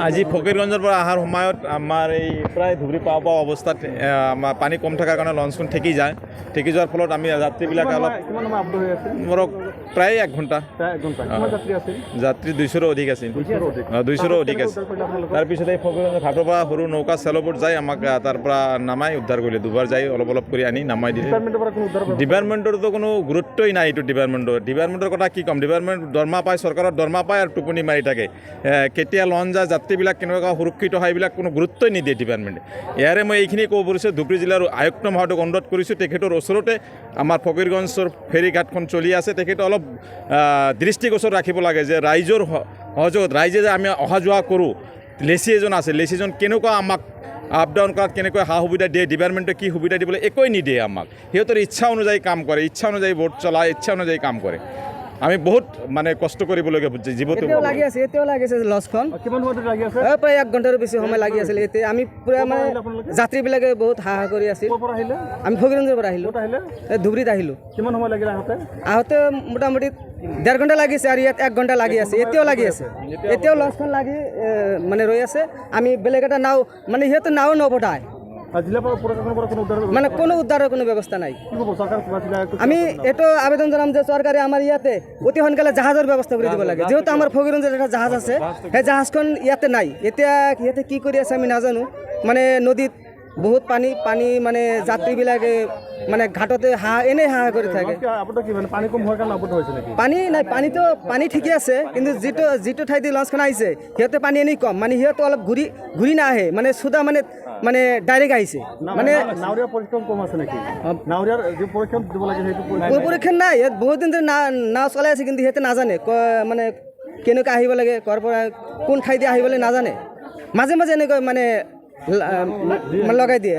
আজি ফকিৰগঞ্জৰ পৰা অহাৰ সময়ত আমাৰ এই প্ৰায় ধুবুৰী পাওঁ পাওঁ অৱস্থাত আমাৰ পানী কম থকাৰ কাৰণে লঞ্চখন ঠেকি যায়। ঠেকি যোৱাৰ ফলত আমি যাত্ৰীবিলাকে অলপ ধৰক প্ৰায় 1 ঘণ্টা যাত্ৰী 200ৰো অধিক আছিল। 200ৰো অধিক আছিল। তাৰপিছত এই ফকিৰগঞ্জ ঘাটৰ পৰা সৰু নৌকা চেলবোট যাই আমাক তাৰ পৰা নামাই উদ্ধাৰ কৰিলে। দুবাৰ যাই অলপ অলপ কৰি আনি নামাই দিলে। ডিপাৰ্টমেণ্টৰতো কোনো গুৰুত্বই নাই। এইটো ডিপাৰ্টমেণ্টৰ কথা কি ক'ম। ডিপাৰ্টমেণ্ট দৰমহা পায়, চৰকাৰৰ দৰমহা পায় আৰু টোপনি মাৰি থাকে। কেতিয়া লঞ্চ যায়, যাত্ৰীবিলাক কেনেকুৱা সুৰক্ষিত হয় এইবিলাক কোনো গুৰুত্বই নিদিয়ে ডিপাৰ্টমেণ্টে। ইয়াৰে মই এইখিনি ক'ব পাৰিছোঁ ধুবুৰী জিলাৰ আয়ুক্ত মহোদয়ক অনুৰোধ কৰিছোঁ, তেখেতৰ ওচৰতে আমাৰ ফকিৰগঞ্জৰ ফেৰীঘাটখন চলি আছে, তেখেতে অলপ দৃষ্টিগোচৰ ৰাখিব লাগে যে ৰাইজৰ সহযোগত ৰাইজে যে আমি অহা যোৱা কৰোঁ, লেচি এজন আছে, লেচিজন কেনেকুৱা আমাক আপ ডাউন কৰাত কেনেকৈ সা সুবিধা দিয়ে, ডিপাৰ্টমেণ্টে কি সুবিধা দিবলৈ একোৱেই নিদিয়ে আমাক। সিহঁতৰ ইচ্ছা অনুযায়ী কাম কৰে, ইচ্ছা অনুযায়ী ভোট চলায়, ইচ্ছা অনুযায়ী কাম কৰে। আমি বহুত মানে কষ্ট কৰিবলগীয়া জীৱনটো লাগি আছে। এতিয়াও লাগি আছে লঞ্চখন। প্ৰায় 1 ঘণ্টাৰ বেছি সময় লাগি আছিল। এতিয়া আমি পুৰা মানে যাত্ৰীবিলাকে বহুত হাহাকাৰ কৰি আছিল। আমি ফকিৰগঞ্জৰ পৰা আহিলোঁ, ধুবুৰীত আহিলোঁ। কিমান সময় লাগিলে আহোঁতে মোটামুটি 1.5 ঘণ্টা লাগিছে আৰু ইয়াত 1 ঘণ্টা লাগি আছে। এতিয়াও লাগি আছে। এতিয়াও লঞ্চখন লাগি মানে ৰৈ আছে। আমি বেলেগ এটা নাও মানে সিহঁতে নাও নপঠায়, মানে কোনো উদ্ধাৰৰ কোনো ব্যৱস্থা নাই। আমি এইটো আবেদন জনাম যে চৰকাৰে আমাৰ ইয়াতে অতি সোনকালে জাহাজৰ ব্যৱস্থা কৰি দিব লাগে। যিহেতু আমাৰ ফকিৰগঞ্জত এটা জাহাজ আছে, সেই জাহাজখন ইয়াতে নাই। এতিয়া সিহঁতে কি কৰি আছে আমি নাজানো। মানে নদীত বহুত পানী মানে যাত্ৰীবিলাকে মানে ঘাটতে এনেই হাহাকাৰ কৰি থাকে। পানী নাই, পানী ঠিকে আছে, কিন্তু যিটো ঠাইতে লঞ্চখন আহিছে সিহঁতে পানী এনেই কম। মানে সিহঁতে অলপ ঘূৰি নাহে, মানে চুদা মানে ডাইৰেক্ট আহিছে। মানে পৰীক্ষণ নাই, ইয়াত বহুত দিন ধৰি নাও চলাই আছে, কিন্তু সিহঁতে নাজানে মানে কেনেকৈ আহিব লাগে, ক'ৰ পৰা কোন ঠাইতে আহিবলৈ নাজানে। মাজে মাজে এনেকৈ মানে লগাই দিয়ে।